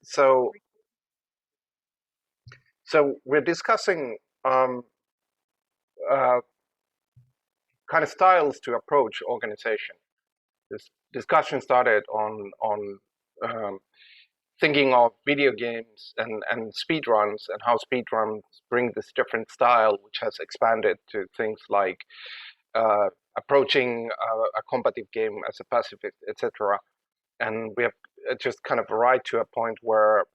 so we're discussing kind of styles to approach organization. This discussion started on thinking of video games and speedruns and how speedruns bring this different style, which has expanded to things like approaching a combative game as a pacifist, etc. And we have just kind of arrived to a point where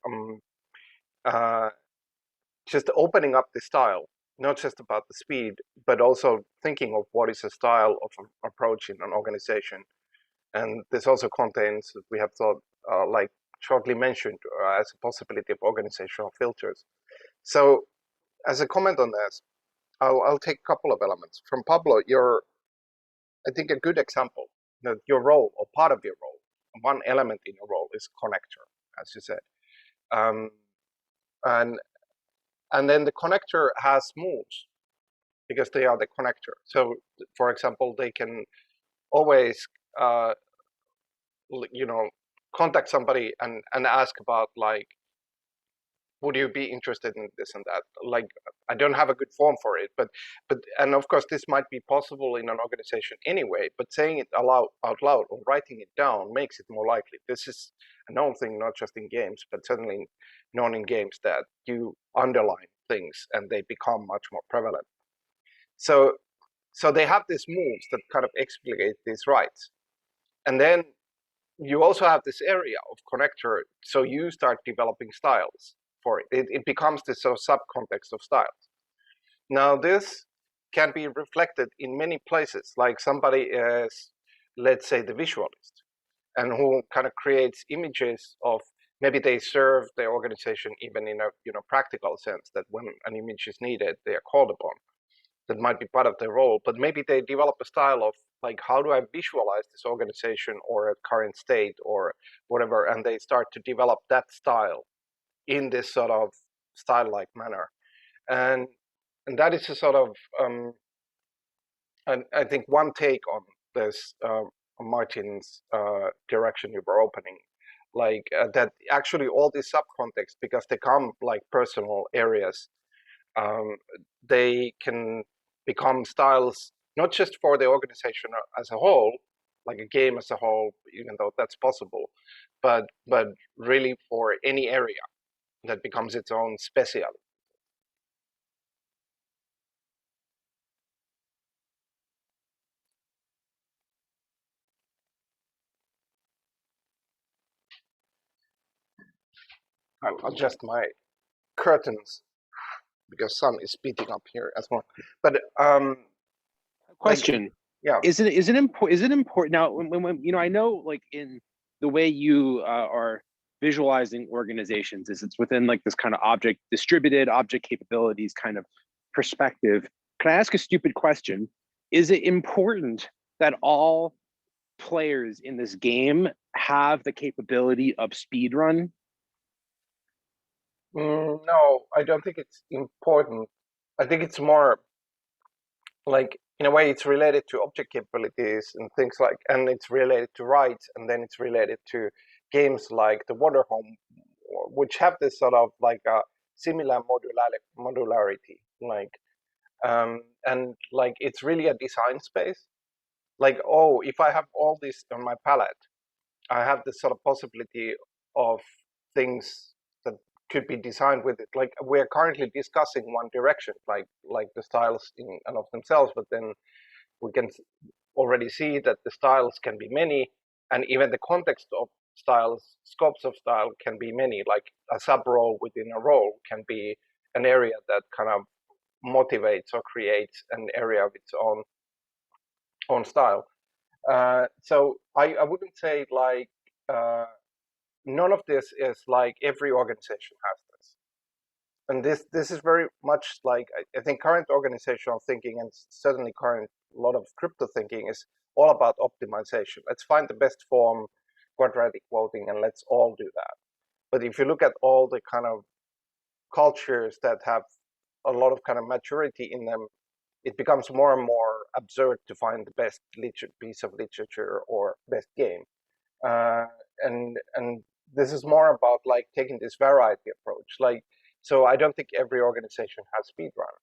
just opening up the style, not just about the speed, but also thinking of what is a style of approach in an organization. And this also contains, we have thought, like shortly mentioned, as a possibility of organizational filters. So as a comment on this, I'll take a couple of elements. From Pablo, I think a good example, that your role or part of your role, one element in your role is connector, as you said. And then the connector has moves because they are the connector. So for example, they can always, contact somebody and ask about, like, would you be interested in this and that? Like, I don't have a good form for it, but and of course this might be possible in an organization anyway, but saying it out loud or writing it down makes it more likely. This is a known thing, not just in games, but certainly known in games, that you underline things and they become much more prevalent. So they have these moves that kind of explicate these rights. And then you also have this area of connector, so you start developing styles for it. It becomes this sort of subcontext of styles. Now this can be reflected in many places, like somebody is, let's say, the visualist, and who kind of creates images of, maybe they serve their organization even in a practical sense, that when an image is needed, they are called upon. That might be part of their role, but maybe they develop a style of, like, how do I visualize this organization or a current state or whatever, and they start to develop that style in this sort of style-like manner. And that is a sort of, and I think one take on this, Martin's direction you were opening, like that actually all these subcontexts, because they come like personal areas, they can become styles, not just for the organization as a whole, like a game as a whole, even though that's possible, but really for any area that becomes its own speciality. I'll adjust my curtains because sun is beating up here as well. But question, like, yeah, is it important now? When I know, like, in the way you are visualizing organizations, is it's within like this kind of distributed object capabilities kind of perspective. Can I ask a stupid question? Is it important that all players in this game have the capability of speedrun? No, I don't think it's important. I think it's more like, in a way, it's related to object capabilities and things like, and it's related to rights, and then it's related to games like the Waterhome, which have this sort of like a similar modularity, like, and like it's really a design space. Like, oh, if I have all this on my palette, I have this sort of possibility of things that could be designed with it. Like, we're currently discussing one direction, like the styles in and of themselves, but then we can already see that the styles can be many, and even the context of styles, scopes of style can be many. Like a sub role within a role can be an area that kind of motivates or creates an area of its own style. So I wouldn't say like none of this is like every organization has this, and this is very much like, I think current organizational thinking, and certainly current a lot of crypto thinking, is all about optimization. Let's find the best form, quadratic voting, and let's all do that. But if you look at all the kind of cultures that have a lot of kind of maturity in them, it becomes more and more absurd to find the best piece of literature or best game. And this is more about like taking this variety approach. Like, so I don't think every organization has speedrun,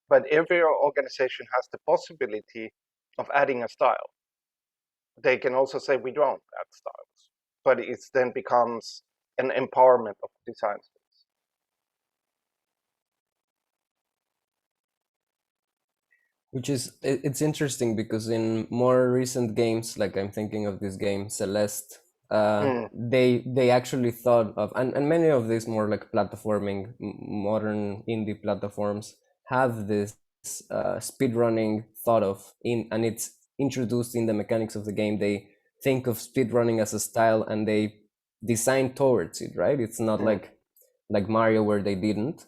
but every organization has the possibility of adding a style. They can also say we don't add styles, but it then becomes an empowerment of the design space. Which is, it's interesting because in more recent games, like I'm thinking of this game Celeste, they actually thought of, and many of these more like platforming modern indie platforms have this speedrunning thought of in, and it's introduced in the mechanics of the game. They think of speedrunning as a style and they design towards it, right? It's not like Mario where they didn't.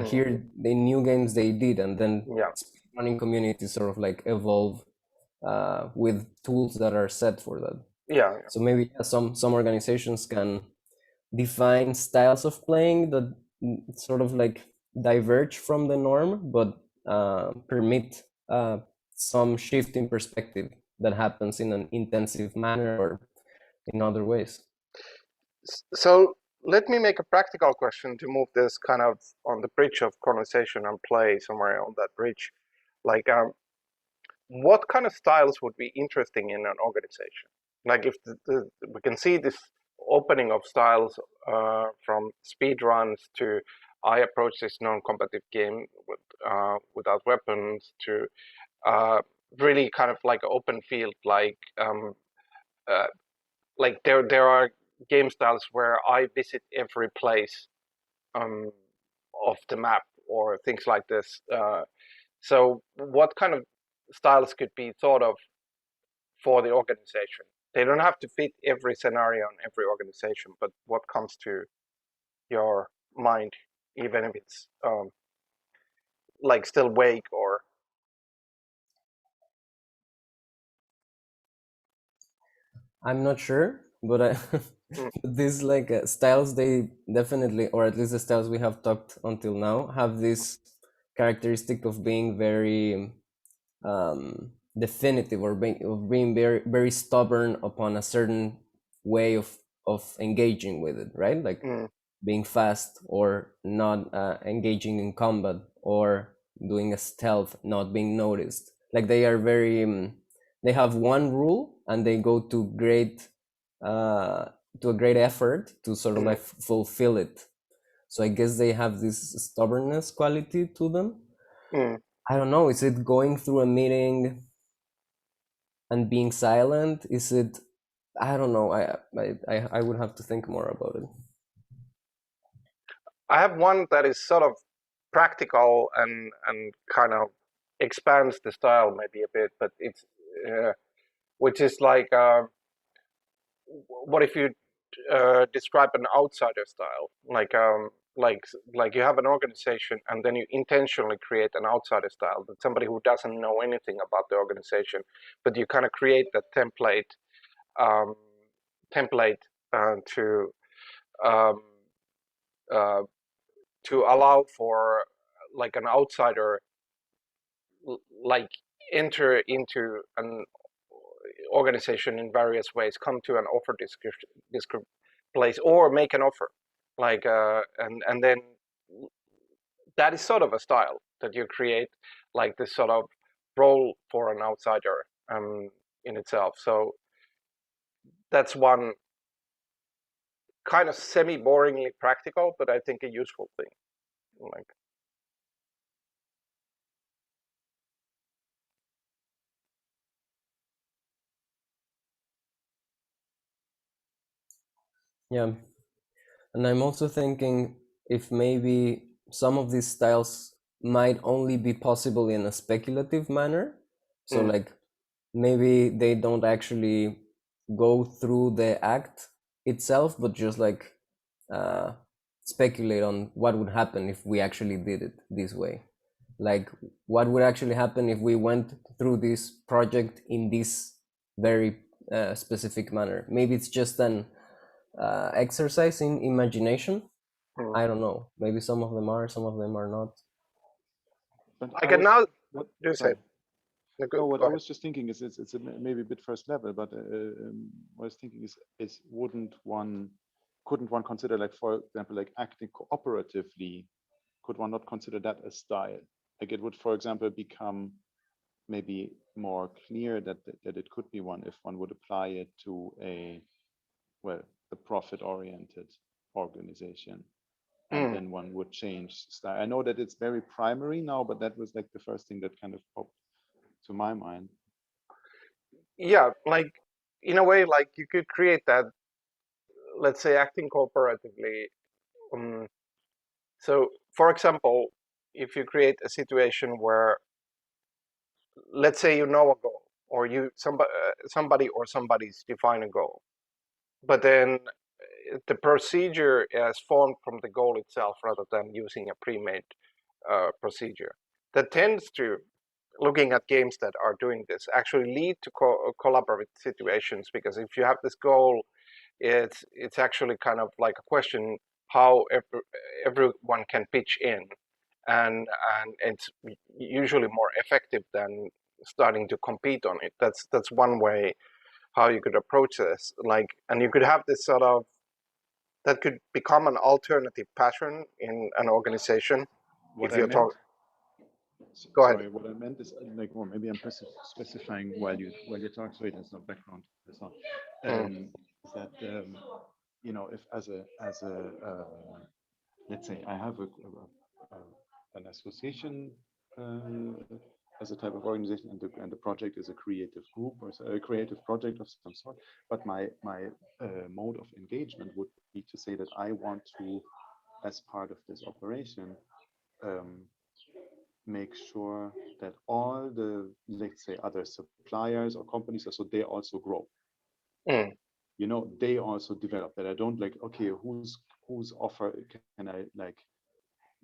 Here in new games they did, and then speedrunning communities sort of like evolve with tools that are set for that. Yeah. So maybe some organizations can define styles of playing that sort of like diverge from the norm, but permit some shift in perspective that happens in an intensive manner or in other ways. So let me make a practical question to move this kind of on the bridge of conversation and play somewhere on that bridge. Like, what kind of styles would be interesting in an organization? Like, if we can see this opening of styles from speed runs to I approach this non-competitive game with, without weapons to really kind of like open field, like there are game styles where I visit every place of the map or things like this. So what kind of styles could be thought of for the organization? They don't have to fit every scenario in every organization, but what comes to your mind, even if it's like still vague or I'm not sure, but these like styles, they definitely, or at least the styles we have talked until now, have this characteristic of being very definitive, or being very very stubborn upon a certain way of engaging with it, right? Like being fast or not engaging in combat, or doing a stealth, not being noticed. Like they are very they have one rule and they go to a great effort to sort of like fulfill it. So I guess they have this stubbornness quality to them. I don't know, is it going through a meeting and being silent? Is it, I don't know, I would have to think more about it. I have one that is sort of practical and kind of expands the style maybe a bit, but it's which is like what if you describe an outsider style, like you have an organization and then you intentionally create an outsider style, that somebody who doesn't know anything about the organization, but you kind of create that template to um, to allow for like an outsider like enter into an organization in various ways, come to an offer description place or make an offer, like and then that is sort of a style that you create, like this sort of role for an outsider in itself. So that's one kind of semi-boringly practical, but I think a useful thing. Like, Yeah, and I'm also thinking if maybe some of these styles might only be possible in a speculative manner. So like maybe they don't actually go through the act itself, but just like speculate on what would happen if we actually did it this way. Like what would actually happen if we went through this project in this very specific manner. Maybe it's just an exercise in imagination. I don't know. Maybe some of them are, some of them are not. But I can now do say. No, what I was just thinking is it's maybe a bit first level, but what I was thinking is wouldn't one couldn't one consider, like, for example, like acting cooperatively, could one not consider that a style? Like it would, for example, become maybe more clear that it could be one if one would apply it to a profit-oriented organization, and then one would change style. I know that it's very primary now, but that was like the first thing that kind of popped to my mind. Yeah, like in a way, like you could create that, let's say, acting cooperatively. So, for example, if you create a situation where, let's say, you know a goal, or somebody or somebody's define a goal, but then the procedure is formed from the goal itself rather than using a pre-made procedure. That tends to, looking at games that are doing this, actually lead to collaborative situations, because if you have this goal, it's actually kind of like a question how everyone can pitch in, and it's usually more effective than starting to compete on it. That's one way how you could approach this. Like, and you could have this sort of, that could become an alternative pattern in an organization. What If I you're meant, talking, go ahead. sorry, what I meant is like, or maybe I'm specifying while you talk, so there's no background. There's not. Is that you know, if as a let's say I have an association as a type of organization, and the project is a creative group or a creative project of some sort, but my mode of engagement would be to say that I want to, as part of this operation, make sure that all the, let's say, other suppliers or companies, so they also grow. You know, they also develop. That I don't like, okay, whose offer can I like,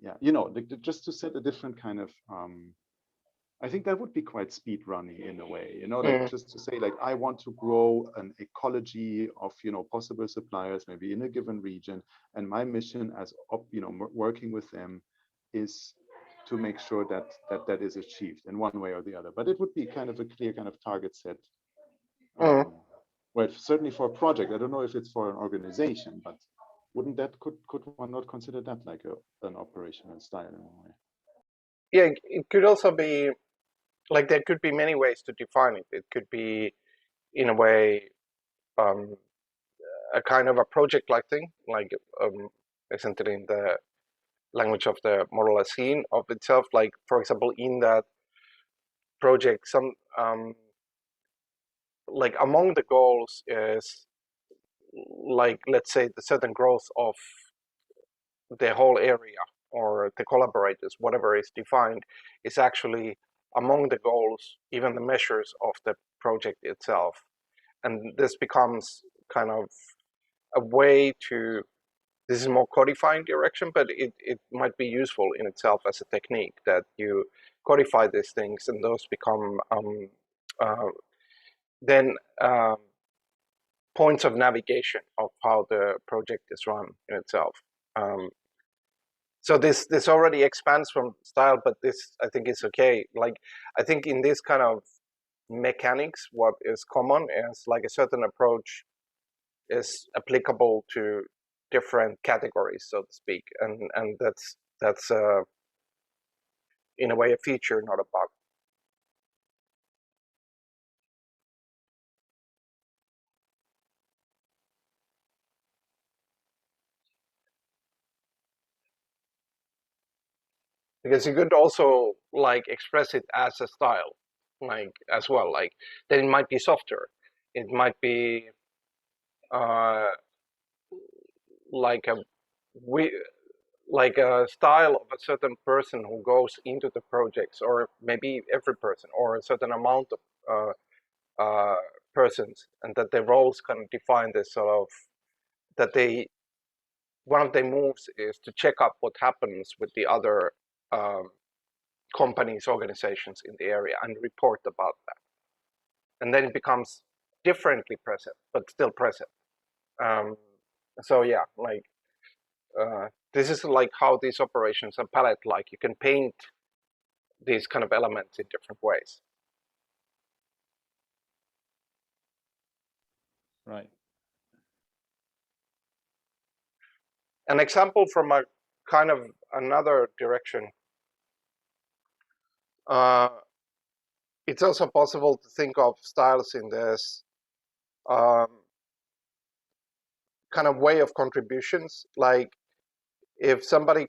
yeah, you know, just to set a different kind of I think that would be quite speed running in a way, you know, like just to say, like, I want to grow an ecology of, you know, possible suppliers, maybe in a given region. And my mission as, you know, working with them is to make sure that is achieved in one way or the other. But it would be kind of a clear kind of target set. Well, certainly for a project. I don't know if it's for an organization, but wouldn't that, could one not consider that like an operational style in a way? Yeah, it could also be, like, there could be many ways to define it. It could be, in a way, a kind of a project-like thing, like, isn't it in the language of the moral scene of itself? Like, for example, in that project, some like among the goals is, like, let's say, the certain growth of the whole area or the collaborators, whatever is defined, is actually among the goals, even the measures of the project itself. And this becomes kind of a way to, this is more codifying direction, but it might be useful in itself as a technique, that you codify these things and those become then points of navigation of how the project is run in itself. So this already expands from style, but this, I think, is okay. Like, I think in this kind of mechanics, what is common is like a certain approach is applicable to different categories, so to speak, and that's in a way a feature, not a bug. Because you could also like express it as a style, like, as well. Like, then it might be softer. It might be like a we like a style of a certain person who goes into the projects, or maybe every person, or a certain amount of persons, and that their roles kind of define this sort of, that they, one of their moves is to check up what happens with the other companies, organizations in the area, and report about that. And then it becomes differently present, but still present. So yeah, like, this is like how these operations are palette-like. You can paint these kind of elements in different ways. Right. An example from a kind of another direction. It's also possible to think of styles in this kind of way of contributions. Like if somebody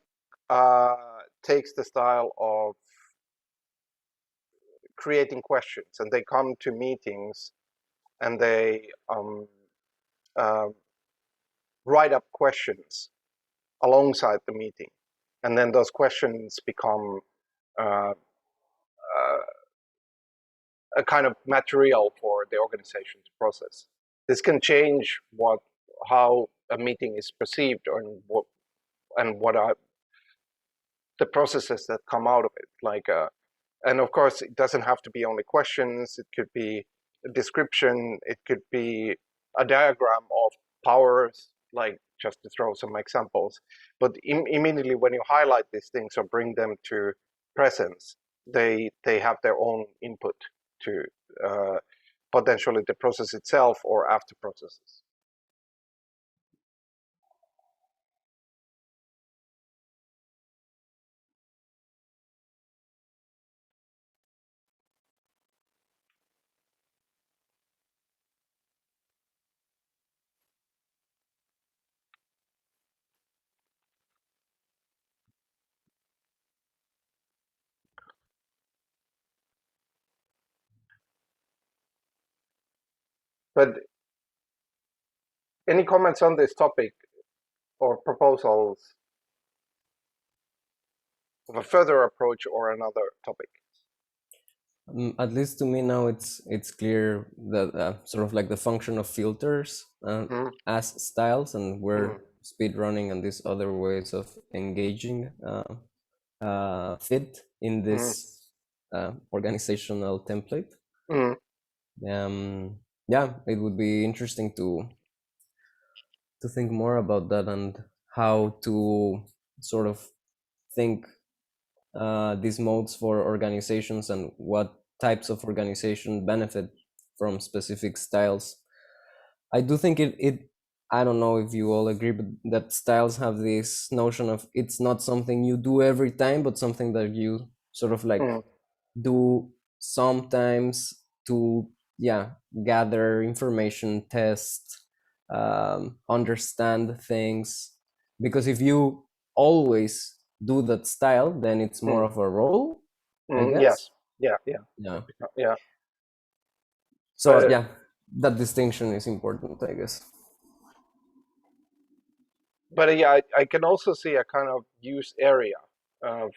takes the style of creating questions and they come to meetings and they write up questions alongside the meeting, and then those questions become a kind of material for the organization to process. This can change how a meeting is perceived, and what are the processes that come out of it. Like, and of course, it doesn't have to be only questions. It could be a description. It could be a diagram of powers, like just to throw some examples. But immediately when you highlight these things or bring them to presence, they have their own input to potentially the process itself or after processes. But any comments on this topic or proposals of a further approach or another topic? At least to me now, it's clear that sort of like the function of filters as styles, and where speedrunning and these other ways of engaging fit in this organizational template. Yeah, it would be interesting to think more about that and how to sort of think these modes for organizations and what types of organization benefit from specific styles. I do think it I don't know if you all agree, but that styles have this notion of it's not something you do every time, but something that you sort of like do sometimes to gather information, test, understand things. Because if you always do that style, then it's more of a role, I guess. Yes. Yeah. So that distinction is important, I guess. But yeah, I can also see a kind of use area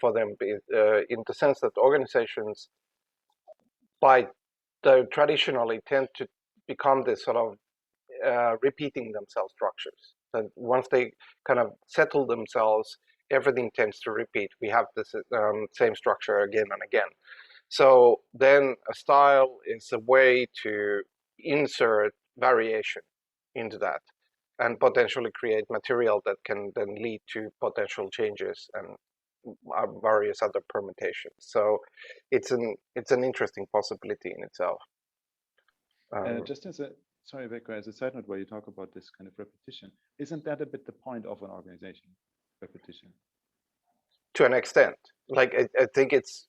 for them in the sense that organizations traditionally tend to become this sort of repeating themselves structures. And once they kind of settle themselves, everything tends to repeat. We have this same structure again and again. So then a style is a way to insert variation into that and potentially create material that can then lead to potential changes and various other permutations. So it's an interesting possibility in itself. Just as a sorry, Becca, as a side note, where you talk about this kind of repetition, isn't that a bit the point of an organization? Repetition. To an extent, like I think it's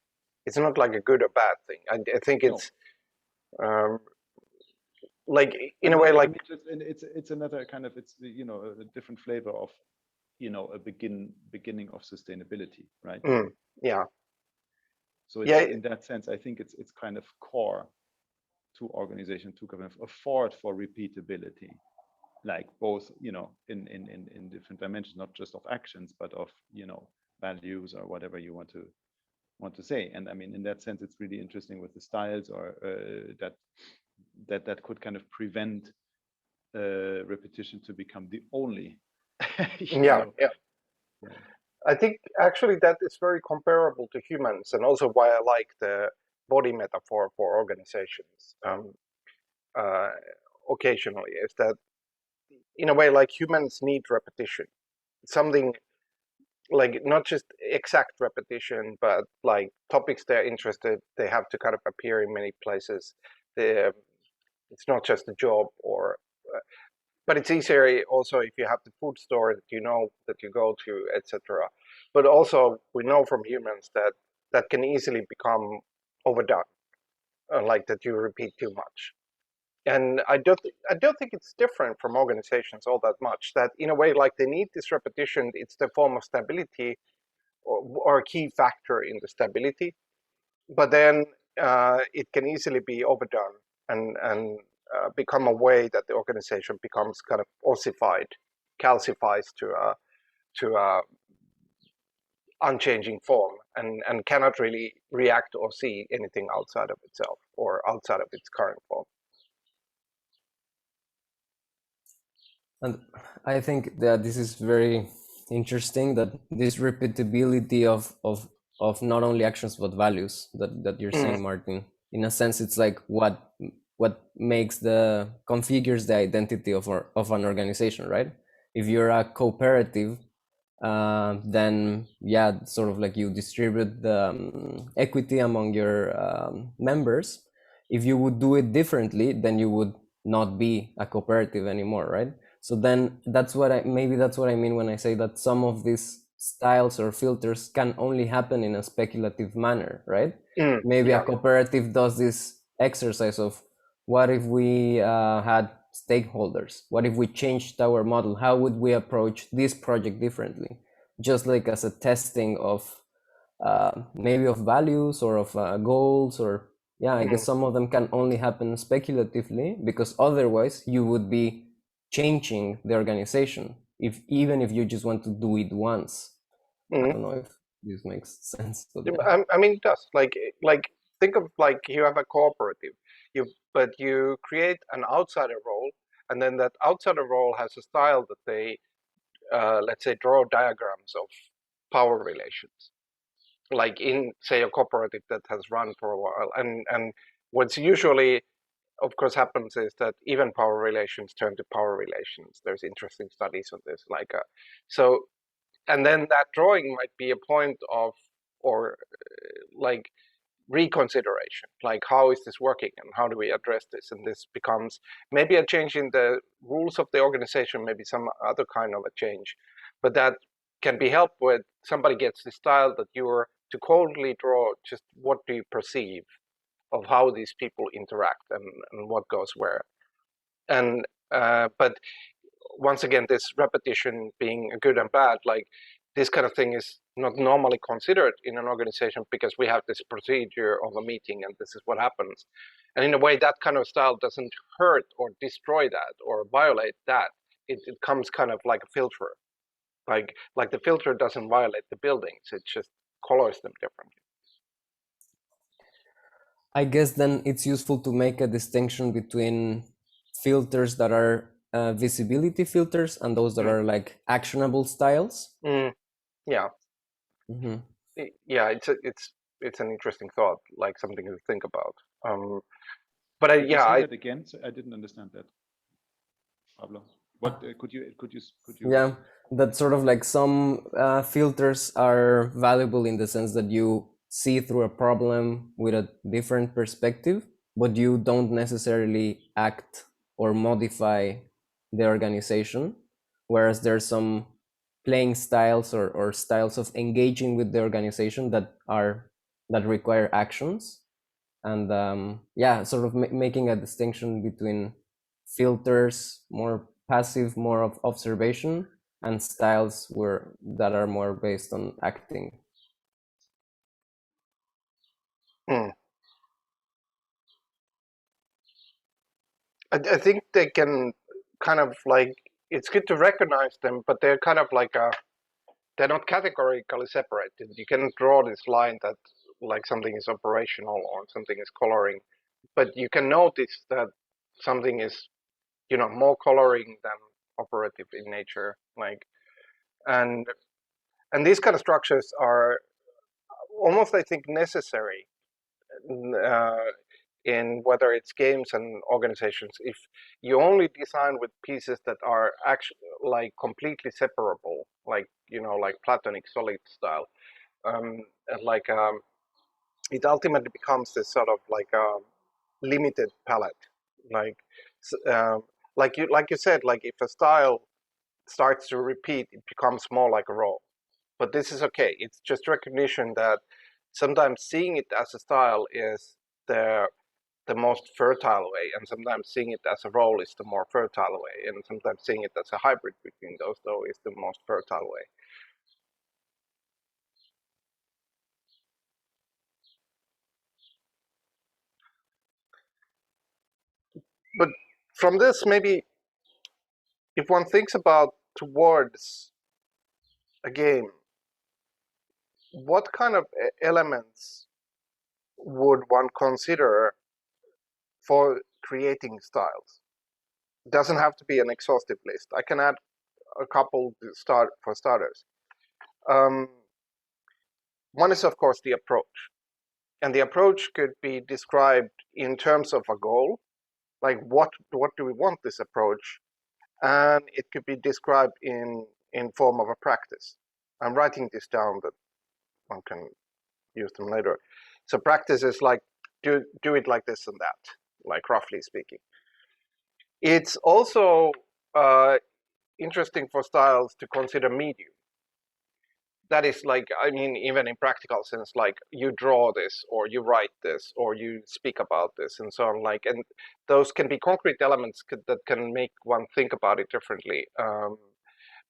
not like a good or bad thing. I think it's like in a way, like it's another kind of a different flavor of a beginning of sustainability, right? Yeah. So it's, in that sense, I think it's kind of core to organization to kind of afford for repeatability, like both in different dimensions, not just of actions, but of values or whatever you want to say. And I mean, in that sense, it's really interesting with the styles, or that could kind of prevent repetition to become the only. Yeah. I think actually that is very comparable to humans, and also why I like the body metaphor for organizations occasionally, is that in a way, like, humans need repetition, something like not just exact repetition, but like topics they're interested, they have to kind of appear in many places. It's not just a job, or but it's easier also if you have the food store that you know that you go to, etc. But also we know from humans that that can easily become overdone, like that you repeat too much. And I don't think it's different from organizations all that much. That in a way, like they need this repetition. It's the form of stability or a key factor in the stability. But then it can easily be overdone and become a way that the organization becomes kind of ossified, calcifies to a unchanging form and cannot really react or see anything outside of itself or outside of its current form. And I think that this is very interesting, that this repeatability of not only actions but values that you're saying, Martin. In a sense, it's like what makes configures the identity of an organization, right? If you're a cooperative, then yeah, sort of like you distribute the equity among your members. If you would do it differently, then you would not be a cooperative anymore, right? So then that's what I mean when I say that some of these styles or filters can only happen in a speculative manner, right? Maybe a cooperative does this exercise of what if we had stakeholders? What if we changed our model? How would we approach this project differently? Just like as a testing of maybe of values or of goals, or yeah, I guess some of them can only happen speculatively, because otherwise you would be changing the organization even if you just want to do it once. I don't know if this makes sense. But yeah. I mean, it does. Like think of like you have a cooperative, but you create an outsider role, and then that outsider role has a style that they, let's say, draw diagrams of power relations, like in say a cooperative that has run for a while, and what's usually of course happens is that even power relations turn to power relations. There's interesting studies on this, like so, and then that drawing might be a point of or like reconsideration, like how is this working and how do we address this, and this becomes maybe a change in the rules of the organization, maybe some other kind of a change, but that can be helped with somebody gets the style that you're to coldly draw just what do you perceive of how these people interact and what goes where. And but once again, this repetition being good and bad, like this kind of thing is not normally considered in an organization because we have this procedure of a meeting and this is what happens. And in a way, that kind of style doesn't hurt or destroy that or violate that. It comes kind of like a filter. Like the filter doesn't violate the buildings, it just colors them differently. I guess then it's useful to make a distinction between filters that are visibility filters and those that are like actionable styles. Yeah. Mm-hmm. Yeah, it's an interesting thought, like something to think about. But I that again. So I didn't understand that, Pablo. What could you? Yeah, that sort of like some filters are valuable in the sense that you see through a problem with a different perspective, but you don't necessarily act or modify the organization. Whereas there's some playing styles or styles of engaging with the organization that require actions. And yeah, sort of making a distinction between filters, more passive, more of observation, and styles that are more based on acting. I think they can kind of like, it's good to recognize them, but they're kind of like they're not categorically separated. You can draw this line that like something is operational or something is coloring, but you can notice that something is, more coloring than operative in nature. Like, and these kind of structures are almost, I think, necessary in whether it's games and organizations. If you only design with pieces that are actually like completely separable, like like Platonic solid style, like it ultimately becomes this sort of like limited palette. Like like you said, like if a style starts to repeat, it becomes more like a role. But this is okay. It's just recognition that sometimes seeing it as a style is the most fertile way, and sometimes seeing it as a role is the more fertile way, and sometimes seeing it as a hybrid between those though is the most fertile way. But from this, maybe if one thinks about towards a game, what kind of elements would one consider for creating styles? It doesn't have to be an exhaustive list. I can add a couple to start for starters. One is, of course, the approach. And the approach could be described in terms of a goal, like what do we want this approach? And it could be described in form of a practice. I'm writing this down, but one can use them later. So practice is like, do it like this and that, like roughly speaking. It's also interesting for styles to consider medium. That is like, I mean, even in practical sense, like you draw this or you write this or you speak about this and so on, like, and those can be concrete elements that can make one think about it differently.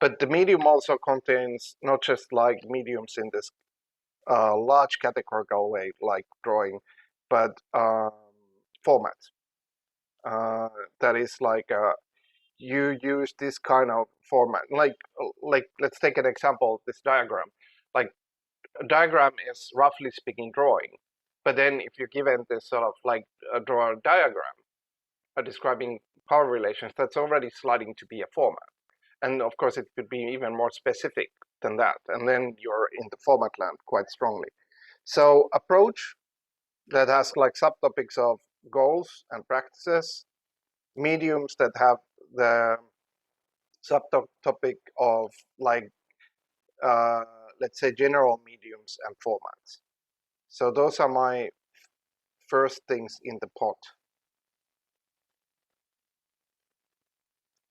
But the medium also contains not just like mediums in this large categorical way, like drawing, but formats. That is like you use this kind of format. Like let's take an example, this diagram. Like a diagram is roughly speaking drawing, but then if you're given this sort of like draw a diagram describing power relations, that's already sliding to be a format. And of course, it could be even more specific than that. And then you're in the format land quite strongly. So approach that has like subtopics of goals and practices, mediums that have the subtopic of like, let's say, general mediums and formats. So those are my first things in the pot,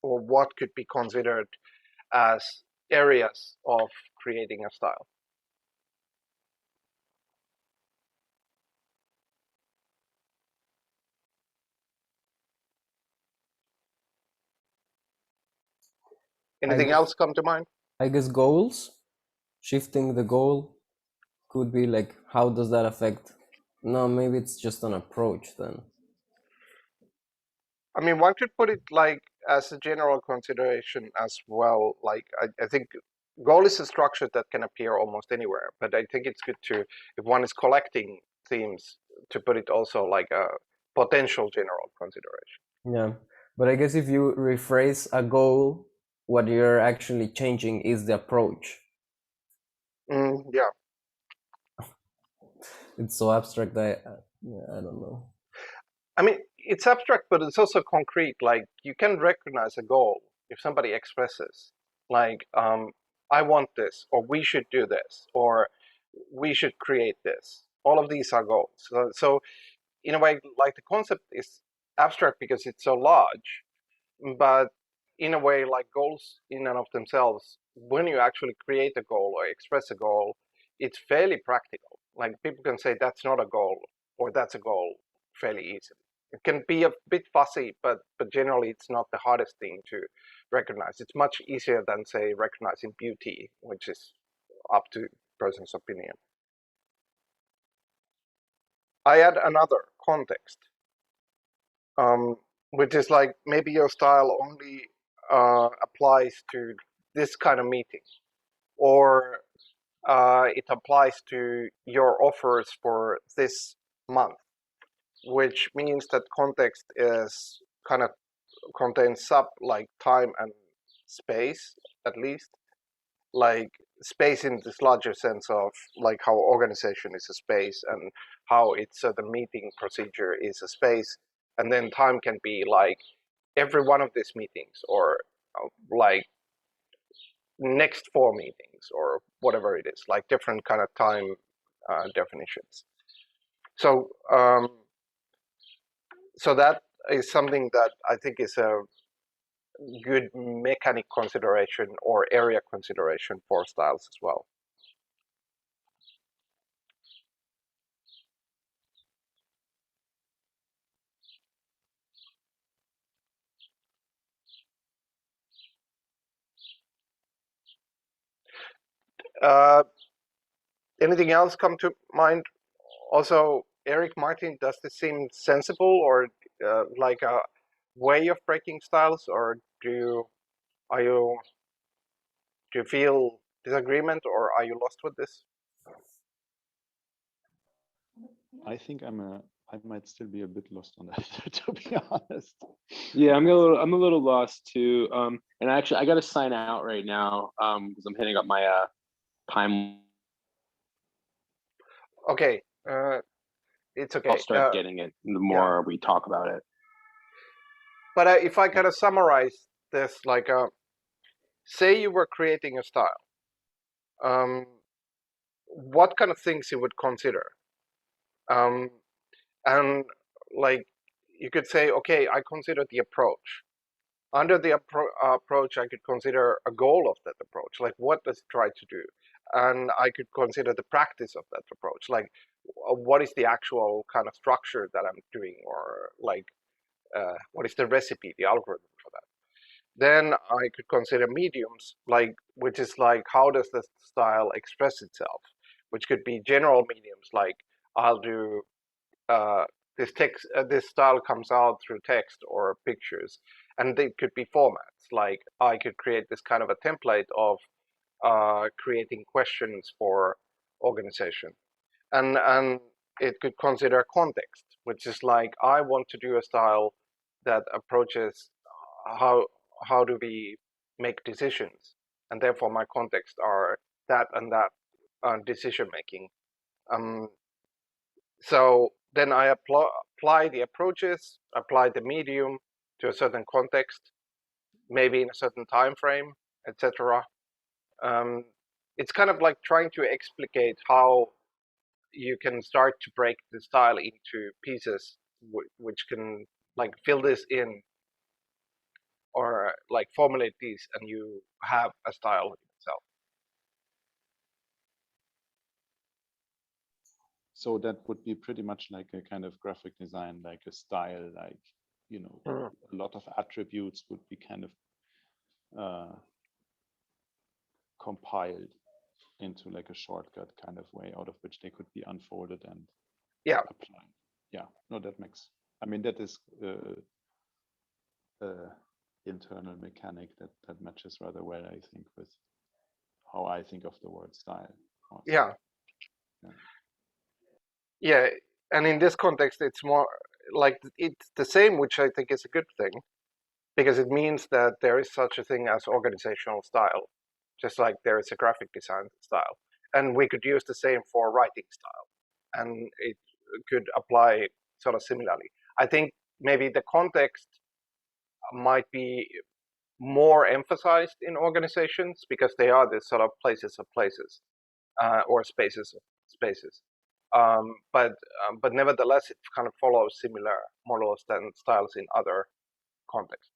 or what could be considered as areas of creating a style. Anything else come to mind? I guess goals, shifting the goal could be like, how does that affect? No, maybe it's just an approach then. I mean, one could put it like as a general consideration as well. Like, I think goal is a structure that can appear almost anywhere, but I think it's good to, if one is collecting themes, to put it also like a potential general consideration. Yeah, but I guess if you rephrase a goal, what you're actually changing is the approach. Yeah. It's so abstract that I don't know. I mean, it's abstract, but it's also concrete. Like, you can recognize a goal if somebody expresses, like, I want this, or we should do this, or we should create this. All of these are goals. So in a way, like the concept is abstract because it's so large, but in a way, like goals in and of themselves, when you actually create a goal or express a goal, it's fairly practical. Like people can say that's not a goal or that's a goal fairly easily. It can be a bit fussy, but generally it's not the hardest thing to recognize. It's much easier than say recognizing beauty, which is up to person's opinion. I add another context, which is like maybe your style only applies to this kind of meeting, or it applies to your offers for this month, which means that context is kind of contains like time and space, at least, like space in this larger sense of like how organization is a space and how it's the meeting procedure is a space, and then time can be like every one of these meetings, or like next 4 meetings, or whatever it is, like different kind of time definitions. So so that is something that I think is a good mechanic consideration or area consideration for styles as well. Anything else come to mind? Also, Eric, Martin, does this seem sensible or like a way of breaking styles, or do you feel disagreement, or are you lost with this? I think I might still be a bit lost on that, to be honest. Yeah, I'm a little lost too. And actually, I got to sign out right now because I'm hitting up my time. Okay, it's okay. I'll start getting it the more we talk about it. But if I kind of summarize this, like, say you were creating a style, what kind of things you would consider? And like, you could say, okay, I consider the approach. Under the approach, I could consider a goal of that approach, like what does it try to do? And I could consider the practice of that approach, like what is the actual kind of structure that I'm doing, or like what is the recipe, the algorithm for that. Then I could consider mediums, like which is like how does the style express itself, which could be general mediums, like I'll do this text, this style comes out through text or pictures, and they could be formats. Like I could create this kind of a template of creating questions for organization, and it could consider context, which is like I want to do a style that approaches how do we make decisions, and therefore my context are that and that decision making. Um, so then I apply the approaches, apply the medium to a certain context, maybe in a certain time frame, etc. It's kind of like trying to explicate how you can start to break the style into pieces, which can like fill this in or like formulate these, and you have a style in itself. So that would be pretty much like a kind of graphic design, like a style, like, you know, a lot of attributes would be kind of compiled into like a shortcut kind of way, out of which they could be unfolded and applied. Yeah, no, that makes, I mean, that is internal mechanic that matches rather well, I think, with how I think of the word style also. Yeah, and in this context, it's more like it's the same, which I think is a good thing, because it means that there is such a thing as organizational style, just like there is a graphic design style, and we could use the same for writing style, and it could apply sort of similarly. I think maybe the context might be more emphasized in organizations because they are this sort of places of places, or spaces of spaces. But nevertheless, it kind of follows similar models than styles in other contexts.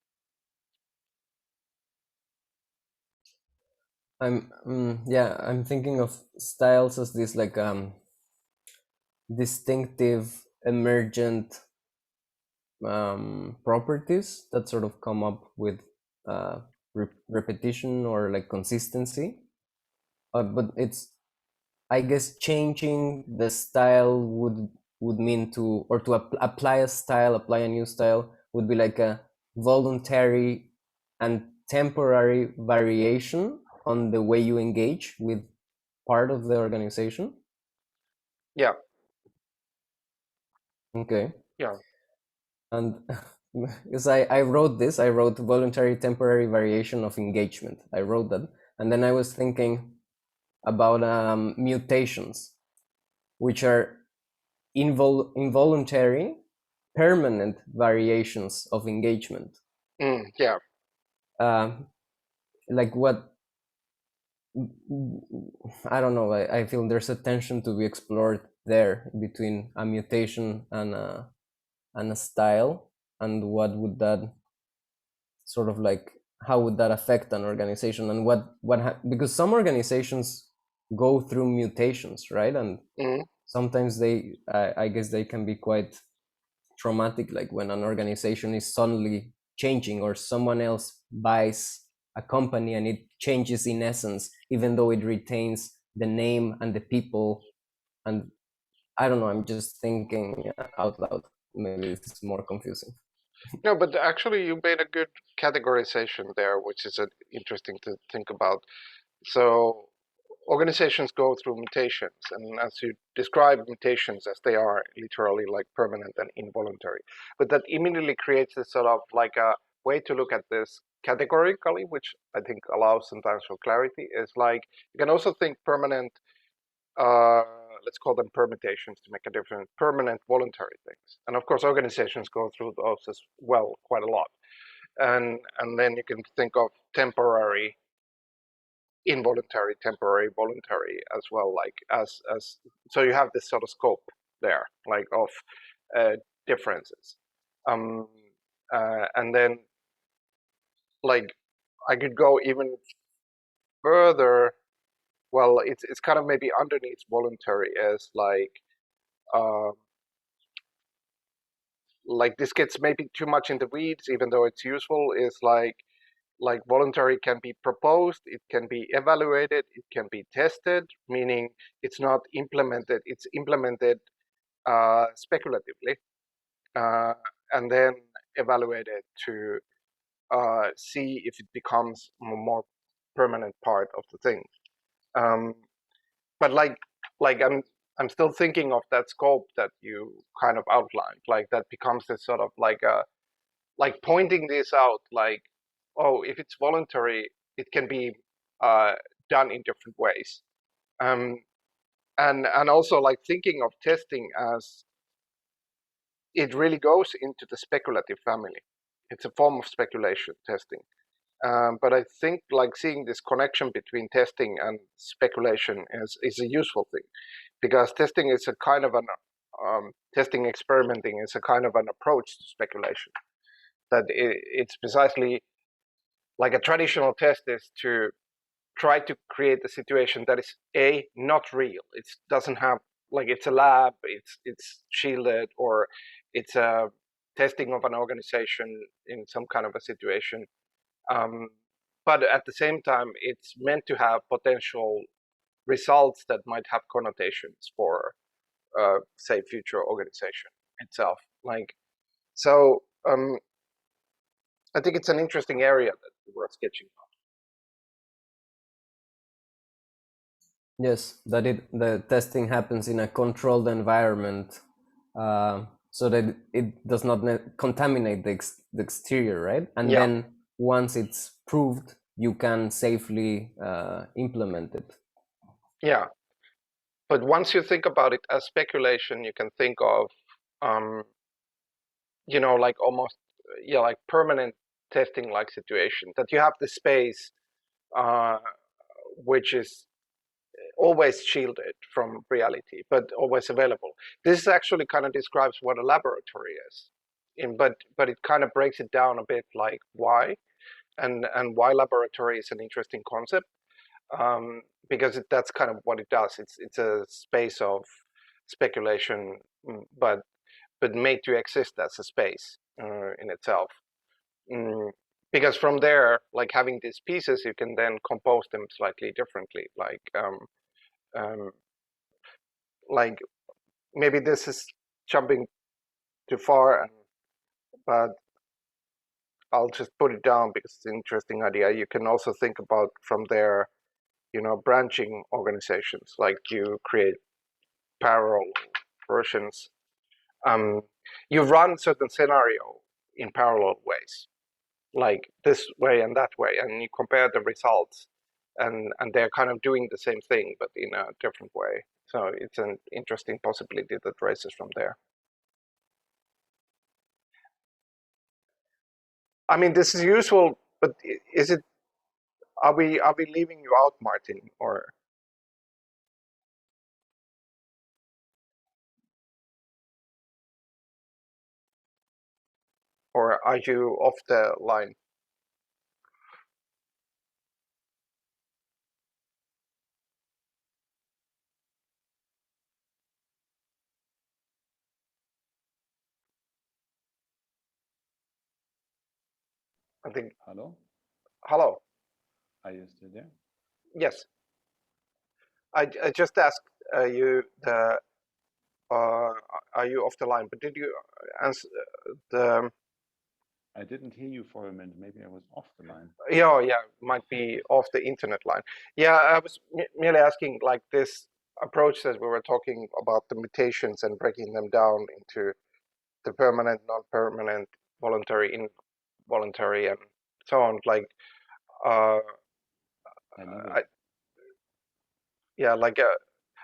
I'm thinking of styles as this like distinctive emergent properties that sort of come up with repetition or like consistency, but it's, I guess, changing the style would mean to, or to apply a style, apply a new style would be like a voluntary and temporary variation on the way you engage with part of the organization. Yeah. Okay. Yeah. And because I wrote this, I wrote voluntary temporary variation of engagement. I wrote that, and then I was thinking about mutations, which are involuntary permanent variations of engagement. Yeah. Like what, I don't know, I feel there's a tension to be explored there between a mutation and a style, and what would that sort of like how would that affect an organization, and because some organizations go through mutations, right? And sometimes I guess they can be quite traumatic, like when an organization is suddenly changing, or someone else buys a company and it changes in essence, even though it retains the name and the people. And I don't know, I'm just thinking out loud. Maybe it's more confusing. No, but actually you made a good categorization there, which is interesting to think about. So organizations go through mutations, and as you describe mutations as they are literally like permanent and involuntary, but that immediately creates this sort of like a way to look at this categorically, which I think allows sometimes for clarity, is like you can also think permanent, let's call them permutations to make a difference, permanent voluntary things. And of course organizations go through those as well quite a lot. And then you can think of temporary, involuntary, temporary, voluntary as well, like as so you have this sort of scope there, like of differences. And then like I could go even further. Well, it's kind of maybe underneath voluntary as like this gets maybe too much in the weeds, even though it's useful, is like voluntary can be proposed, it can be evaluated, it can be tested, meaning it's not implemented, it's implemented speculatively, and then evaluated to see if it becomes a more permanent part of the thing. But like I'm still thinking of that scope that you kind of outlined, like that becomes this sort of like a like pointing this out, like, oh, if it's voluntary, it can be done in different ways, and also like thinking of testing as it really goes into the speculative family. It's a form of speculation, testing. But I think like seeing this connection between testing and speculation is a useful thing, because testing is a kind of an testing, experimenting is a kind of an approach to speculation. That it's precisely like a traditional test is to try to create a situation that is not real. It doesn't have like it's a lab, it's shielded, or it's a testing of an organization in some kind of a situation. But at the same time, it's meant to have potential results that might have connotations for, say, future organization itself. Like so, I think it's an interesting area that we're sketching. Yes, that the testing happens in a controlled environment, so that it does not contaminate the exterior, right? And Yeah. then once it's proved, you can safely implement it. Yeah, but once you think about it as speculation, you can think of, like almost, like permanent testing like situation, that you have the space, which is always shielded from reality, but always available. This actually kind of describes what a laboratory is, but it kind of breaks it down a bit, like why, and why laboratory is an interesting concept, because that's kind of what it does. It's a space of speculation, but made to exist as a space in itself. Because from there, like having these pieces, you can then compose them slightly differently. Like maybe this is jumping too far, but I'll just put it down because it's an interesting idea. You can also think about from there, branching organizations, like you create parallel versions. You run certain scenario in parallel ways, like this way and that way, and you compare the results, and they're kind of doing the same thing but in a different way. So it's an interesting possibility that raises from there. I mean, this is useful, but is it? Are we leaving you out, Martin, or are you off the line? I think. Hello? Hello. Are you still there? Yes. I just asked you the. Are you off the line? But did you answer the? I didn't hear you for a minute. Maybe I was off the line. Yeah, might be off the internet line. Yeah, I was merely asking like this approach that we were talking about the mutations and breaking them down into the permanent, non-permanent, voluntary, involuntary, and so on. Like, I love it. yeah, like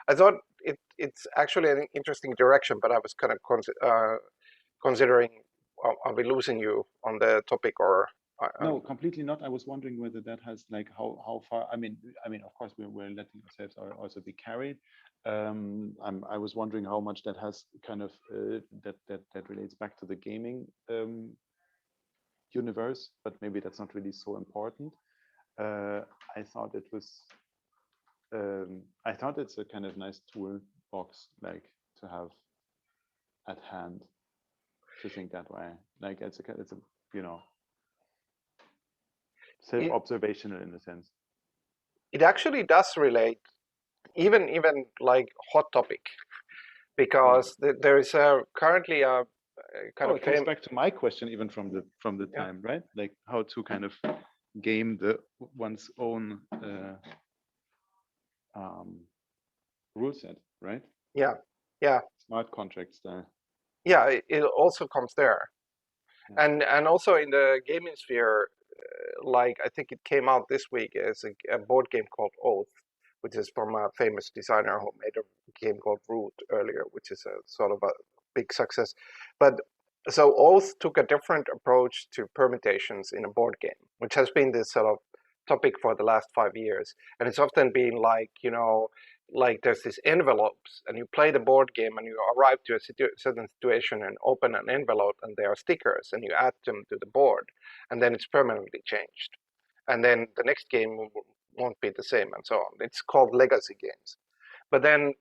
I thought it's actually an interesting direction, but I was kind of considering, are we losing you on the topic or? No, completely not. I was wondering whether that has like how far. I mean, of course, we're letting ourselves also be carried. I was wondering how much that has kind of that relates back to the gaming universe, but maybe that's not really so important. I thought it was. I thought it's a kind of nice toolbox, like to have at hand, to think that way. Like it's a you know. Self-observational in a sense. It actually does relate, even like hot topic, because there is currently a kind of. It comes back to my question, even from the time, right? Like how to kind of game one's own rule set, right? Yeah. Smart contract style. Yeah, it also comes there, and also in the gaming sphere. Like I think it came out this week as a board game called Oath, which is from a famous designer who made a game called Root earlier, which is a sort of a big success. But so Oath took a different approach to permutations in a board game, which has been this sort of topic for the last 5 years. And it's often been like, like there's these envelopes and you play the board game and you arrive to a certain situation and open an envelope and there are stickers and you add them to the board and then it's permanently changed. And then the next game won't be the same and so on. It's called legacy games. But then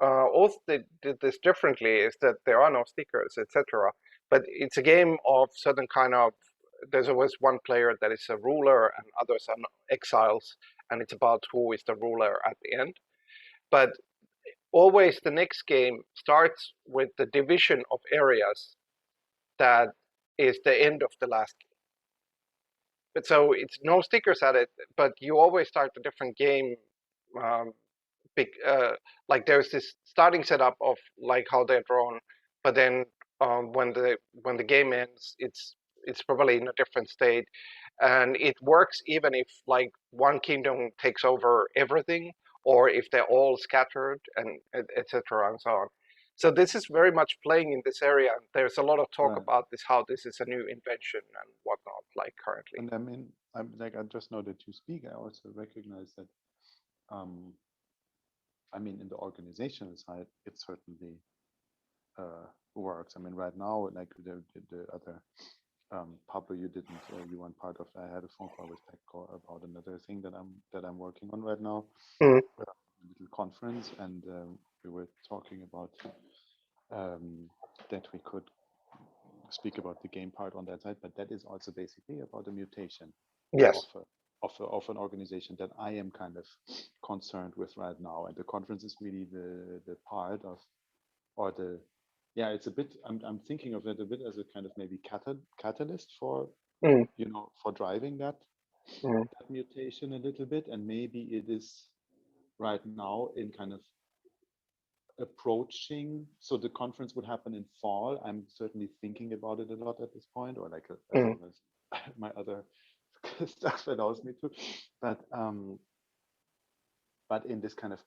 Oath did this differently, is that there are no stickers, etc. But it's a game of certain kind of, there's always one player that is a ruler and others are exiles, and it's about who is the ruler at the end. But always the next game starts with the division of areas that is the end of the last game. But so it's no stickers at it, but you always start a different game. Big, like there's this starting setup of like how they're drawn, but then when the game ends, it's probably in a different state, and it works even if like one kingdom takes over everything, or if they're all scattered, and etc. and so on. So this is very much playing in this area. There's a lot of talk about this, how this is a new invention and whatnot, like currently. And I mean, I'm like, I just know that you speak. I also recognize that. I mean, in the organizational side, it certainly works. I mean, right now, like the other Pablo, you weren't part of. I had a phone call with Pekko about another thing that I'm working on right now, a little conference, and we were talking about that we could speak about the game part on that side, but that is also basically about a mutation. Yes. Of an organization that I am kind of concerned with right now, and the conference is really the part of, or the, it's a bit. I'm thinking of it a bit as a kind of maybe catalyst for for driving that mutation a little bit, and maybe it is right now in kind of approaching. So the conference would happen in fall. I'm certainly thinking about it a lot at this point, or like as long as my other stuff allows me to, but in this kind of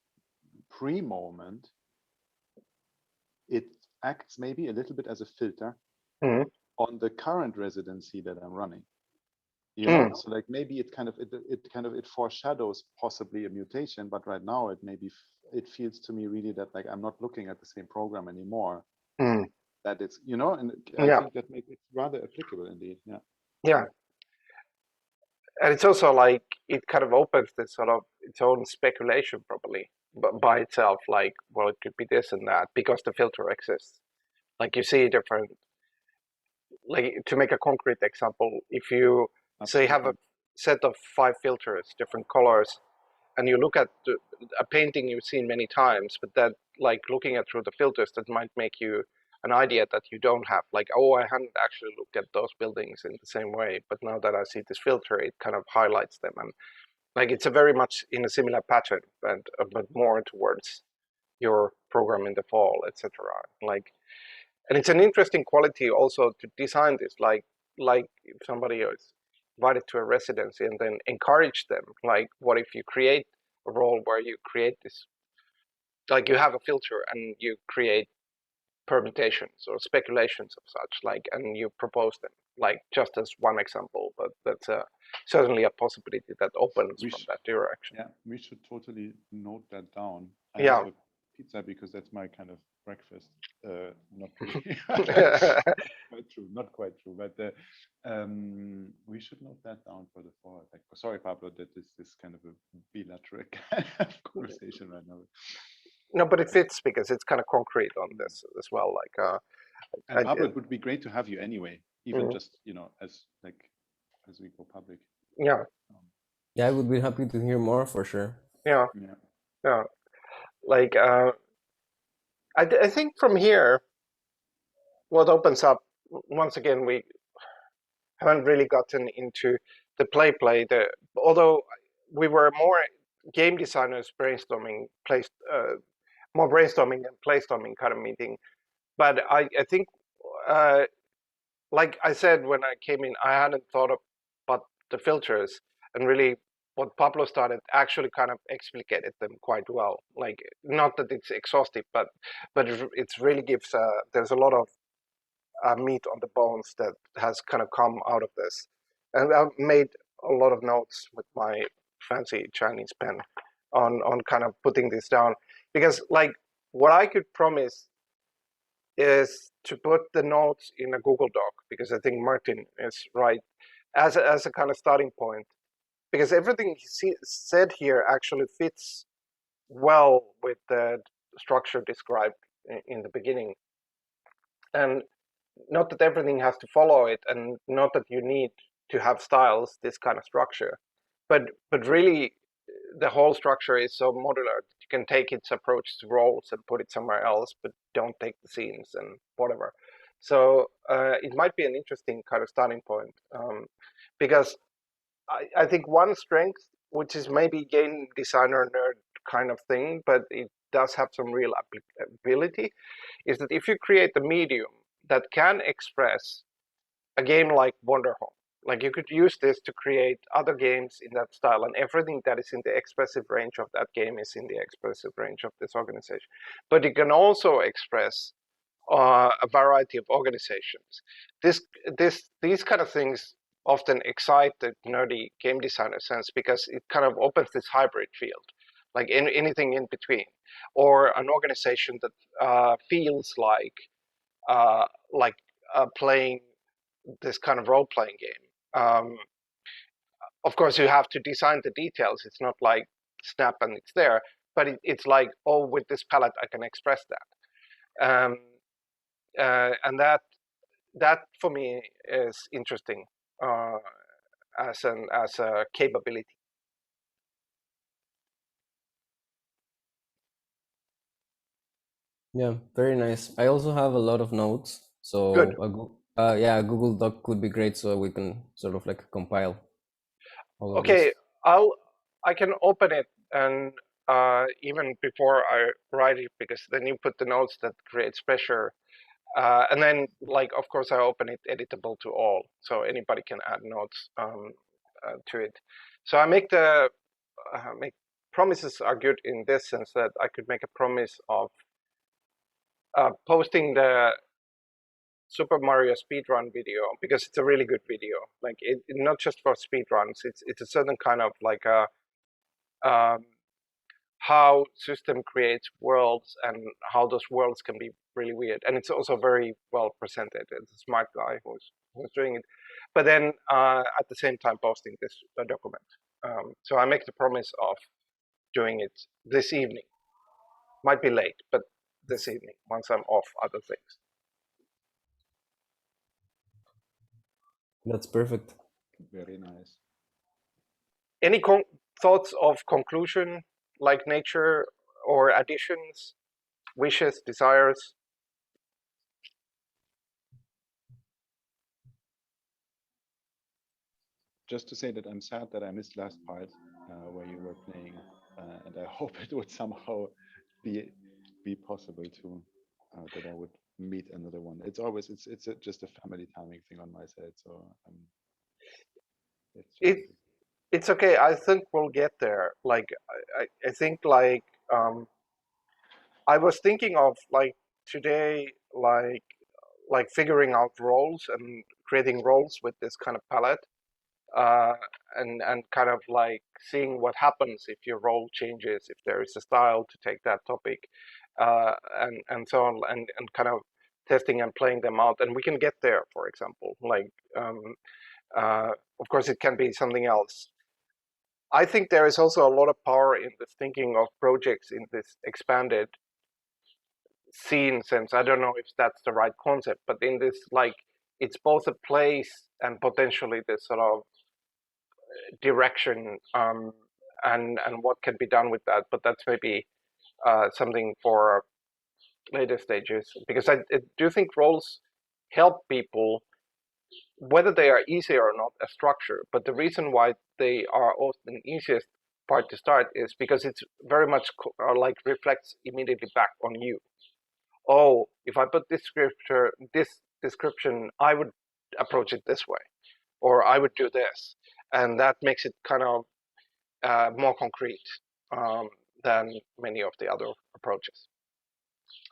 pre-moment, it acts maybe a little bit as a filter on the current residency that I'm running. You know, so like maybe it foreshadows possibly a mutation, but right now it feels to me really that like I'm not looking at the same program anymore. That it's, and I think that makes it rather applicable indeed. Yeah. And it's also like it kind of opens this sort of its own speculation probably by itself, like, well, it could be this and that because the filter exists. Like you see different, like to make a concrete example, if you So you have a set of 5 filters, different colors, and you look at a painting you've seen many times, but that, like, looking at through the filters, that might make you an idea that you don't have. Like, oh, I hadn't actually looked at those buildings in the same way, but now that I see this filter, it kind of highlights them. And like, it's a very much in a similar pattern, but more towards your program in the fall, etc. Like, and it's an interesting quality also to design this. Like if somebody is invited to a residency and then encourage them. Like, what if you create a role where you create this, like, you have a filter and you create permutations or speculations of such, like, and you propose them, like, just as one example, but that's certainly a possibility that opens from that direction. Yeah, we should totally note that down. I Yeah. have a pizza because that's my kind of breakfast. Not really. Not quite true, but we should note that down for the fall. Like, sorry, Pablo, that this is kind of a bilateral kind of conversation right now. No, but it fits because it's kind of concrete on this as well. Like, and Pablo, it would be great to have you anyway, even just, you know, as we go public. Yeah. Yeah, I would be happy to hear more for sure. Yeah. Like, I think from here, what opens up, once again, we haven't really gotten into the play. Although we were more game designers brainstorming, more brainstorming and playstorming kind of meeting. But I think, like I said when I came in, I hadn't thought about the filters, and really what Pablo started actually kind of explicated them quite well. Like, not that it's exhaustive, but it really gives, there's a lot of meat on the bones that has kind of come out of this. And I've made a lot of notes with my fancy Chinese pen on kind of putting this down, because, like, what I could promise is to put the notes in a Google Doc, because I think Martin is right, as a kind of starting point, because everything he said here actually fits well with the structure described in the beginning. And not that everything has to follow it, and not that you need to have styles, this kind of structure, but really the whole structure is so modular that you can take its approach to roles and put it somewhere else, but don't take the scenes and whatever. So it might be an interesting kind of starting point, because I think one strength, which is maybe game designer nerd kind of thing, but it does have some real applicability, is that if you create a medium that can express a game like Wonderhome, like, you could use this to create other games in that style, and everything that is in the expressive range of that game is in the expressive range of this organization. But you can also express a variety of organizations. These kind of things often excite the nerdy game designer sense, because it kind of opens this hybrid field, like anything in between, or an organization that feels like playing this kind of role-playing game. Of course, you have to design the details. It's not like snap and it's there, but it's like, oh, with this palette I can express that. And that for me is interesting as a capability. Yeah, very nice. I also have a lot of notes, so Good. a Google Doc could be great, so we can sort of like compile all of Okay, this. I can open it, and even before I write it, because then you put the notes that creates pressure. And then, like, of course, I open it editable to all, so anybody can add notes to it. So I make promises are good in this sense that I could make a promise of posting the Super Mario speedrun video, because it's a really good video. Like, not just for speedruns, it's a certain kind of like a how system creates worlds and how those worlds can be really weird. And it's also very well presented. It's a smart guy who's doing it. But then at the same time posting this document. So I make the promise of doing it this evening. Might be late, but this evening, once I'm off other things. That's perfect. Very nice. Any thoughts of conclusion, like nature, or additions, wishes, desires? Just to say that I'm sad that I missed last part where you were playing, and I hope it would somehow be possible to that I would meet another one. It's always just a family timing thing on my side, so it's It challenging. it's okay. I think we'll get there. Like I think I was thinking of like today like figuring out roles and creating roles with this kind of palette, uh, and kind of like seeing what happens if your role changes, if there is a style to take that topic, and so on, and kind of testing and playing them out, and we can get there. For example, like of course it can be something else. I think there is also a lot of power in the thinking of projects in this expanded scene sense. I don't know if that's the right concept, but in this, like, it's both a place and potentially this sort of direction, and what can be done with that. But that's maybe something for later stages, because I do think roles help people, whether they are easy or not, a structure. But the reason why they are often easiest part to start is because it's very much like reflects immediately back on you. Oh, if I put this description, I would approach it this way, or I would do this, and that makes it kind of more concrete than many of the other approaches.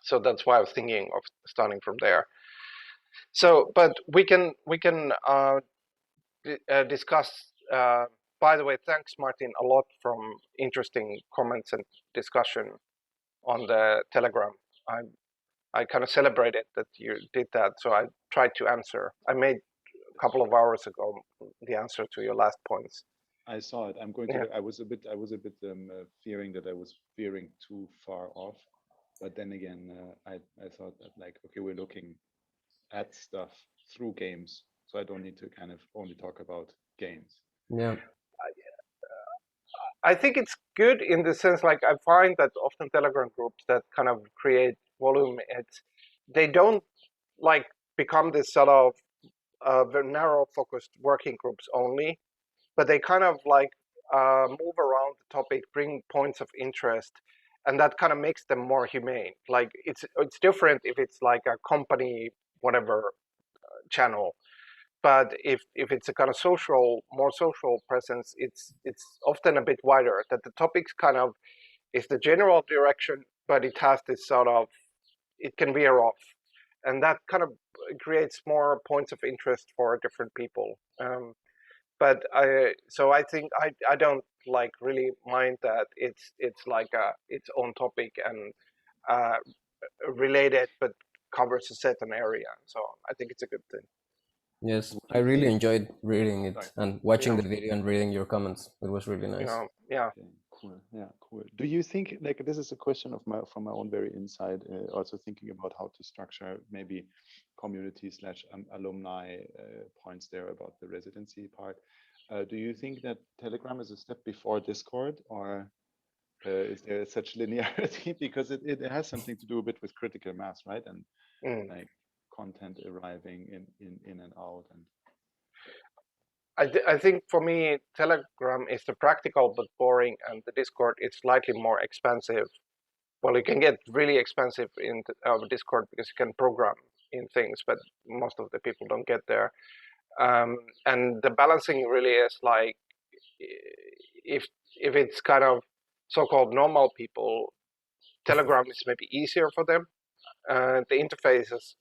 So that's why I was thinking of starting from there. So, but we can discuss. By the way, thanks Martin a lot from interesting comments and discussion on the Telegram. I kind of celebrated that you did that, so I tried to answer. I made a couple of hours ago the answer to your last points. I saw it. I'm going to. Yeah. Look, I was a bit fearing that I was veering too far off, but then again, I thought that like, okay, we're looking at stuff through games, so I don't need to kind of only talk about games. Yeah. I think it's good in the sense, like I find that often Telegram groups that kind of create volume, they don't like become this sort of very narrow focused working groups only, but they kind of like move around the topic, bring points of interest, and that kind of makes them more humane. Like it's different if it's like a company whatever channel, but if it's a kind of more social presence, it's often a bit wider. That the topics kind of is the general direction, but it has this sort of, it can veer off, and that kind of creates more points of interest for different people. But I think I don't like really mind that it's like its own topic and uh, related, but covers a certain area and so on. I think it's a good thing. Yes, I really enjoyed reading Sorry. it and watching Yeah. the video and reading your comments. It was really nice. Yeah. Okay, cool. Yeah, cool. Do you think, like, this is a question of from my own very inside, also thinking about how to structure maybe community slash alumni points there about the residency part. Do you think that Telegram is a step before Discord, or is there such linearity? Because it has something to do a bit with critical mass, right? And like content arriving in and out. And I think for me, Telegram is the practical but boring, and the Discord is slightly more expensive. Well, you can get really expensive in Discord because you can program in things, but most of the people don't get there. And the balancing really is like, if it's kind of so-called normal people, Telegram is maybe easier for them. The interface is,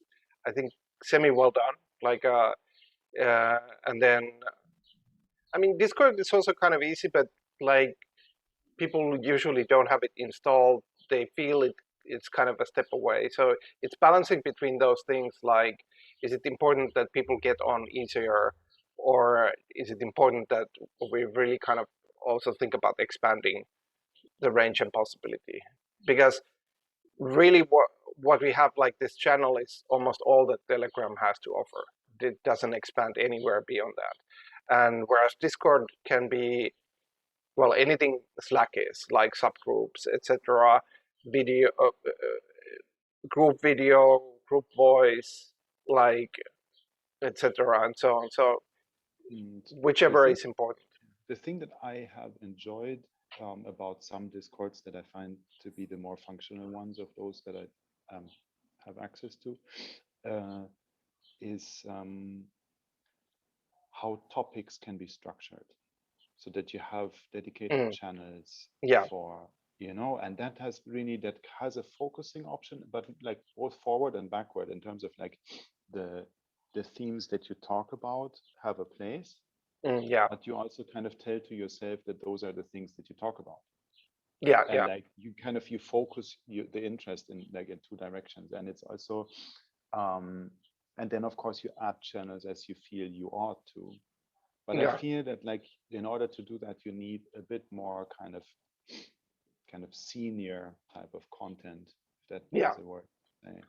I think, semi well done. Like, and then, I mean, Discord is also kind of easy, but like people usually don't have it installed. They feel it's kind of a step away. So it's balancing between those things. Like, is it important that people get on easier, or is it important that we really kind of also think about expanding the range and possibility? Because really, what we have like this channel is almost all that Telegram has to offer. It doesn't expand anywhere beyond that. And whereas Discord can be, well, anything Slack is, like subgroups, etc., video, group video, group voice, like, etc., and so on. So And whichever is important. the thing that I have enjoyed about some Discords that I find to be the more functional ones of those that I have access to is how topics can be structured, so that you have dedicated channels Yeah. for, and that has a focusing option, but like both forward and backward in terms of like the themes that you talk about have a place. Yeah. But you also kind of tell to yourself that those are the things that you talk about. Yeah. And Yeah. like you focus the interest in like in two directions. And it's also and then of course you add channels as you feel you ought to. But Yeah. I feel that like in order to do that, you need a bit more kind of senior type of content, if that is a word to say.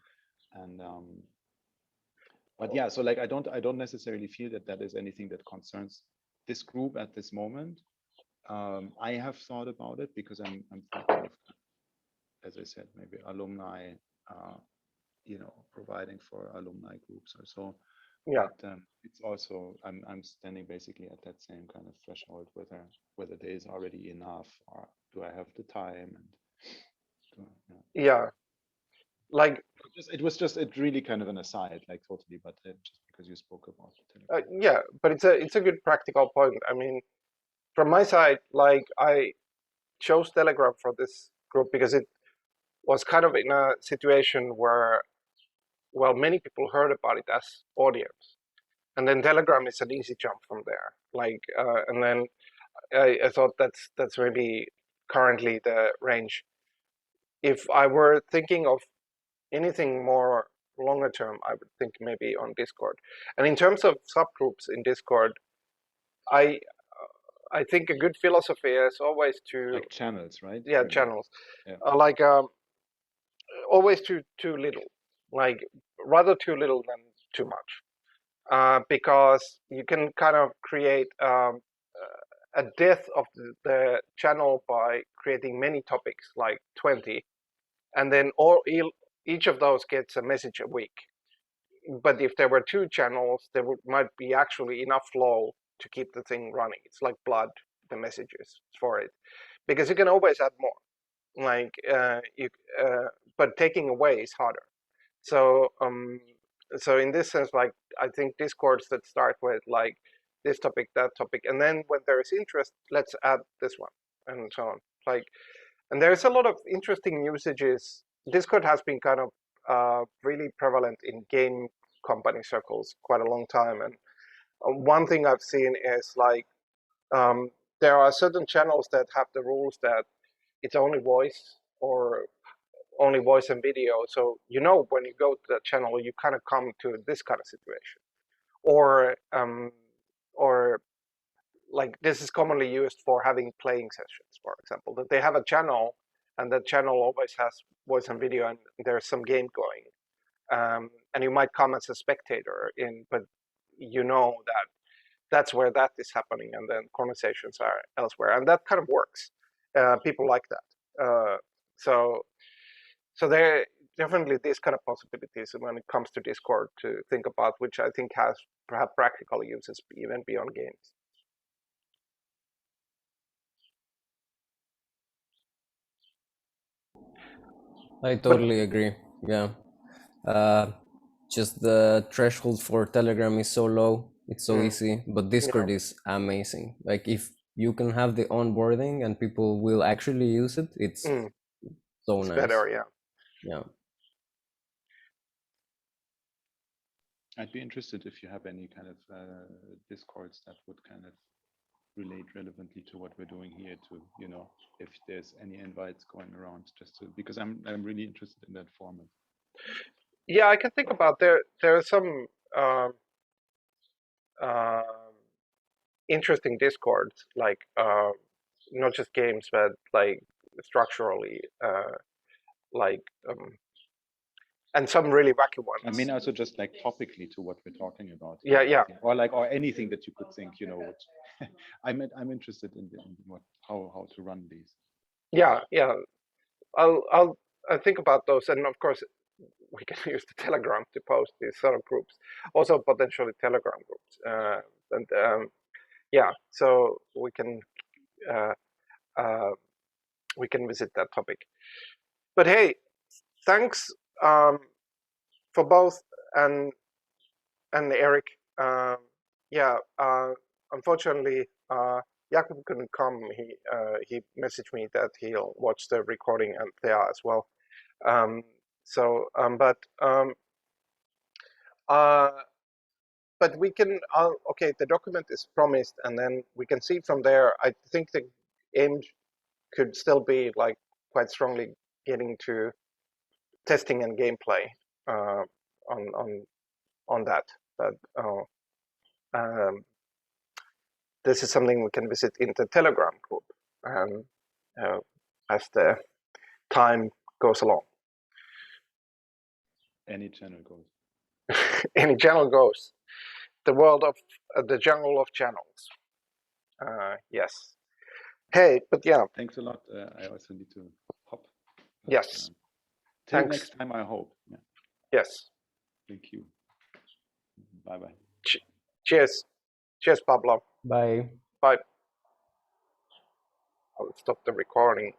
And but yeah, so like I don't necessarily feel that that is anything that concerns this group at this moment. I have thought about it because I'm thinking of, as I said, maybe alumni, providing for alumni groups or so. Yeah. But it's also I'm standing basically at that same kind of threshold, whether there is already enough or do I have the time, and yeah, like it was just really kind of an aside, like totally, but just because you spoke about it. yeah, but it's a good practical point. I mean, from my side, like I chose Telegram for this group because it was kind of in a situation where, well, many people heard about it as audience, and then Telegram is an easy jump from there. Like, and then I thought that's maybe currently the range. If I were thinking of anything more longer term, I would think maybe on Discord. And in terms of subgroups in Discord, I think a good philosophy is always to like channels, right? Yeah, Maybe. channels. Yeah. Like always too little, like rather too little than too much, because you can kind of create a death of the channel by creating many topics, like 20, and then each of those gets a message a week. But if there were two channels, there might be actually enough flow to keep the thing running. It's like blood, the messages for it, because you can always add more. Like but taking away is harder. So so in this sense, like I think discords that start with like this topic, that topic, and then when there is interest, let's add this one, and so on. Like, and there's a lot of interesting usages. Discord has been kind of really prevalent in game company circles quite a long time, and one thing I've seen is like there are certain channels that have the rules that it's only voice or only voice and video. So when you go to that channel, you kind of come to this kind of situation, or like this is commonly used for having playing sessions, for example, that they have a channel and that channel always has voice and video and there's some game going, and you might come as a spectator but that that's where that is happening, and then conversations are elsewhere, and that kind of works. People like that. So there are definitely these kind of possibilities when it comes to Discord to think about, which I think has perhaps practical uses even beyond games. I totally agree. Yeah. Just the threshold for Telegram is so low, it's so easy, but Discord is amazing. Like if you can have the onboarding and people will actually use it, it's so it's nice. Better, yeah. Yeah. I'd be interested if you have any kind of discords that would kind of relate relevantly to what we're doing here, to if there's any invites going around, just because I'm really interested in that format. Yeah, I can think about there are some interesting discords, like not just games but like structurally, like and some really wacky ones. I mean, also just like topically to what we're talking about. Yeah. Or anything that you could think, you know, what, I'm interested in what how to run these. Yeah. I'll think about those, and of course we can use the Telegram to post these sort of groups, also potentially Telegram groups, yeah. So we can visit that topic. But hey, thanks for both and Eric. Yeah. Unfortunately, Jakob couldn't come. He messaged me that he'll watch the recording, and Thea as well. But we can. Okay, the document is promised, and then we can see from there. I think the aim could still be like quite strongly getting to testing and gameplay on that. But this is something we can visit in the Telegram group as the time goes along. Any channel goes. Any channel goes. The world of the jungle of channels. Yes. Hey, but yeah. Thanks a lot. I also need to hop. But, yes. Till Thanks. next time, I hope. Yeah. Yes. Thank you. Bye bye. Cheers. Cheers, Pablo. Bye. Bye. I'll stop the recording.